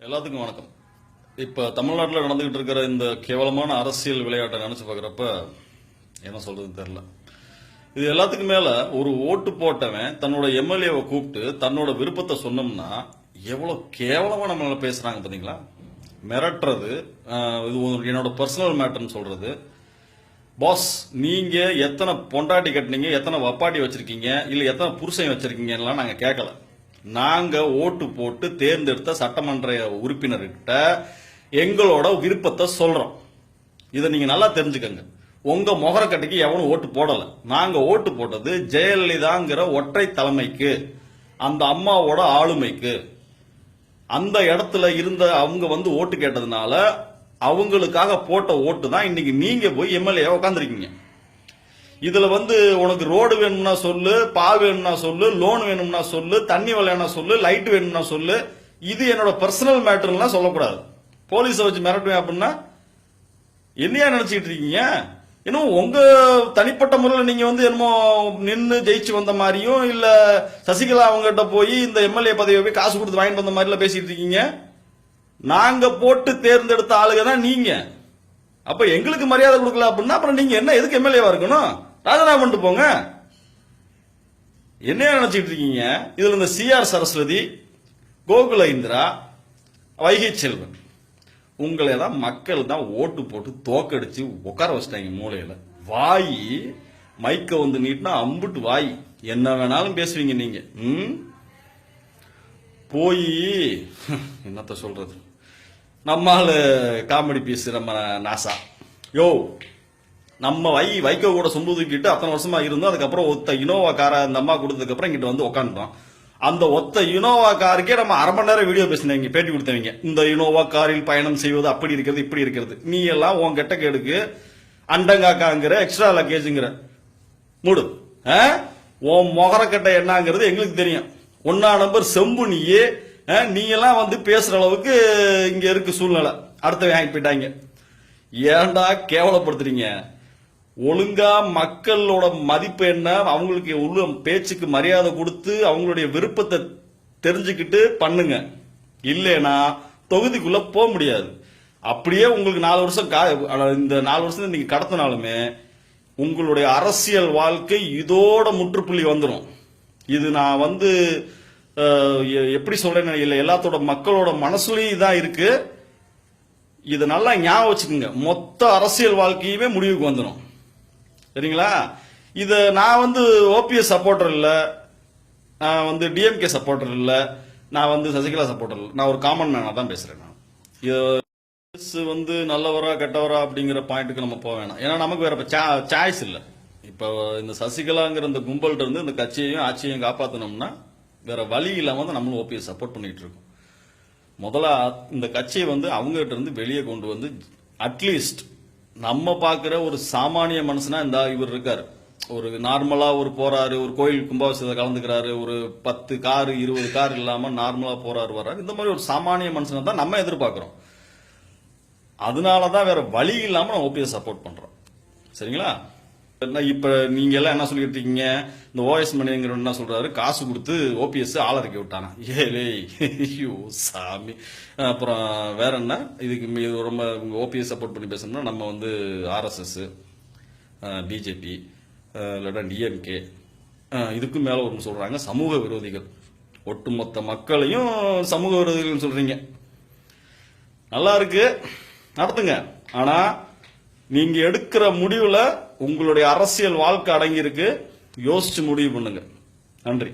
எல்லாத்துக்கும் வணக்கம். இப்ப தமிழ்நாட்டில் நடந்துகிட்டு இருக்கிற இந்த கேவலமான அரசியல் விளையாட்டை நினைச்சு பார்க்குறப்ப என்ன சொல்றதுன்னு தெரியல. இது எல்லாத்துக்கும் மேல ஒரு ஓட்டு போட்டவன் தன்னோட எம்எல்ஏவை கூப்பிட்டு தன்னோட விருப்பத்தை சொன்னோம்னா எவ்வளவு கேவலமா நம்மளால பேசுறாங்க பாத்தீங்களா. மிரட்டுறது, இது என்னோட பர்சனல் மேட்டர்னு சொல்றது. பாஸ், நீங்க எத்தனை பொண்டாட்டி கட்டினீங்க, எத்தனை வப்பாட்டி வச்சிருக்கீங்க, இல்ல எத்தனை புருஷன் வச்சிருக்கீங்கலாம் நாங்க கேட்கல. நாங்க ஓட்டு போட்டு தேர்ந்தெடுத்த சட்டமன்ற உறுப்பினர்கிட்ட எங்களோட விருப்பத்தை சொல்றோம். இதை நீங்க நல்லா தெரிஞ்சுக்கங்க. உங்க மொகரக்கட்டைக்கு எவனும் ஓட்டு போடல. நாங்க ஓட்டு போட்டது ஜெயலலிதாங்கிற ஒற்றை தலைமைக்கு, அந்த அம்மாவோட ஆளுமைக்கு. அந்த இடத்துல இருந்த அவங்க வந்து ஓட்டு கேட்டதுனால அவங்களுக்காக போட்ட ஓட்டு தான் இன்னைக்கு நீங்க போய் எம்எல்ஏ உட்காந்துருக்கீங்க. இதுல வந்து உனக்கு ரோடு வேணும்னா சொல்லு, பா வேணும்னா சொல்லு, லோன் வேணும்னா சொல்லு, தண்ணி வேணும்னா சொல்லு, லைட் வேணும்னா சொல்லு. இது என்னோட பர்சனல் மேட்டர்லாம் சொல்லக்கூடாது. போலீஸை வச்சு மிரட்டுவேன் அப்படின்னா என்னையா நினைச்சிட்டு இருக்கீங்க? இன்னும் உங்க தனிப்பட்ட முறையில் நீங்க வந்து என்னமோ நின்று ஜெயிச்சு வந்த மாதிரியும், இல்ல சசிகலா அவங்ககிட்ட போய் இந்த எம்எல்ஏ பதவியை போய் காசு கொடுத்து வாங்கிட்டு வந்த மாதிரிலாம் பேசிட்டு இருக்கீங்க. நாங்க போட்டு தேர்ந்தெடுத்த ஆளுக தான் நீங்க. அப்ப எங்களுக்கு மரியாதை கொடுக்கல அப்படின்னா அப்புறம் நீங்க என்ன எதுக்கு எம்எல்ஏவா இருக்கணும்? ராஜினாமா பண்ணிட்டு போங்க. என்ன நினைச்சிட்டு இருக்கீங்க? இதுல இந்த சிஆர் சரஸ்வதி, கோகுல இந்திரா, வைகை செல்வன், உங்களை தான் மக்கள் தான் ஓட்டு போட்டு தோக்கடிச்சு உட்கார வச்சிட்டாங்க மூலையில. வாய் மைக்க வந்து நீட்டினா அம்புட்டு வாய், என்ன வேணாலும் பேசுவீங்க நீங்க. போய் என்னத்த சொல்றது, நம்மால காமெடி பீஸ் நம்ம நாசா யோ, நம்ம வைக்க கூட சொம்பு தூக்கிட்டு அத்தனை வருஷமா இருந்தோம். அதுக்கப்புறம் ஒத்த இனோவா காரை அந்த அம்மா கொடுத்ததுக்கு அப்புறம் இங்கிட்ட வந்து உட்காந்துட்டோம். அந்த ஒத்த இனோவா காருக்கே நம்ம அரை மணி நேரம் வீடியோ பேசினவங்க, பேட்டி கொடுத்தவங்க. இந்த இனோவா காரில் பயணம் செய்வது அப்படி இருக்கிறது இப்படி இருக்கிறது. நீ எல்லாம் உன் கெட்ட கேடுக்கு அண்டங்காக்காங்கிற எக்ஸ்ட்ரா லக்கேஜுங்கிற மூடு. உன் மொகரக்கட்டை என்னங்கிறது எங்களுக்கு தெரியும். ஒன்னா நம்பர் செம்பு நீயே. நீ எல்லாம் வந்து பேசுற அளவுக்கு இங்க இருக்கு சூழ்நிலை. அடுத்த வாங்கிட்டு போயிட்டாங்க. ஏன்டா கேவலப்படுத்துறீங்க? ஒழுங்கா மக்களோட மதிப்பு என்ன, அவங்களுக்கு உள்ள பேச்சுக்கு மரியாதை கொடுத்து அவங்களுடைய விருப்பத்தை தெரிஞ்சுக்கிட்டு பண்ணுங்க. இல்லைன்னா தொகுதிக்குள்ள போக முடியாது. அப்படியே உங்களுக்கு 4 வருஷம் இந்த 4 வருஷம் நீங்க கடத்தினாலுமே உங்களுடைய அரசியல் வாழ்க்கை இதோட முற்றுப்புள்ளி வந்துடும். இது நான் வந்து எப்படி சொல்றேன்னு இல்லை, எல்லாத்தோட மக்களோட மனசுலயும் இதான் இருக்கு. இதை நல்லா ஞாபகம் வச்சுக்கோங்க. மொத்த அரசியல் வாழ்க்கையுமே முடிவுக்கு வந்துடும். சரிங்களா? இத நான் வந்து ஓபிஎஸ் சப்போர்ட்டர் இல்ல, நான் வந்து டிஎம்கே சப்போர்ட்டர் இல்ல, நான் வந்து சசிகலா சப்போர்ட்டர் இல்ல. நான் ஒரு காமன் மேனா தான் பேசுறேன். நான் இது வந்து நல்லவரா கெட்டவரா அப்படிங்கிற பாயிண்ட்டுக்கு நம்ம போக வேணாம். ஏன்னா நமக்கு வேற சாய்ஸ் இல்ல. இப்ப இந்த சசிகலாங்கிற இந்த கும்பல்கிட்ட இருந்து இந்த கட்சியையும் ஆட்சியையும் காப்பாற்றணும்னா வேற வழி இல்லாம தான் நம்மளும் ஓபிஎஸ் சப்போர்ட் பண்ணிட்டு இருக்கோம். முதல்ல இந்த கட்சியை வந்து அவங்ககிட்ட இருந்து வெளியே கொண்டு வந்து அட்லீஸ்ட் நம்ம பாக்குற ஒரு சாமானிய மனுஷனா இந்த இவர் இருக்காரு, ஒரு நார்மலா ஒரு போறாரு, ஒரு கோயில் கும்பாபிஷேகத்தை கலந்துக்கிறாரு, ஒரு 10 கார் 20 கார் இல்லாம நார்மலா போறாரு வர்றாரு. இந்த மாதிரி ஒரு சாமானிய மனுஷனை தான் நம்ம எதிர்பார்க்கிறோம். அதனாலதான் வேற வழி இல்லாம நம்ம ஓபிஎஸ் சப்போர்ட் பண்றோம். சரிங்களா? இப்ப நீங்க எல்லாம் என்ன சொல்லிட்டு இருக்கீங்க? இந்த ஓஎஸ் மணிங்கிற என்ன சொல்றாரு, காசு கொடுத்து ஓபிஎஸ் ஆளறிக்கி விட்டானா? ஏலே ஐயோ சாமி. அப்புறம் வேற என்ன, இதுக்கு ரொம்ப ஓபிஎஸ் சப்போர்ட் பண்ணி பேசணும்னா நம்ம வந்து ஆர்எஸ்எஸ், பிஜேபி, இல்லைன்னா டிஎம்கே, இதுக்கும் மேல ஒரு சொல்றாங்க சமூக விரோதிகள். ஒட்டுமொத்த மக்களையும் சமூக விரோதிகள் சொல்றீங்க. நல்லா இருக்கு, நடத்துங்க. ஆனா நீங்க எடுக்கிற முடிவுல உங்களுடைய அரசியல் வாழ்க்கை அடங்கி இருக்கு. யோசிச்சு முடிவு பண்ணுங்க. நன்றி.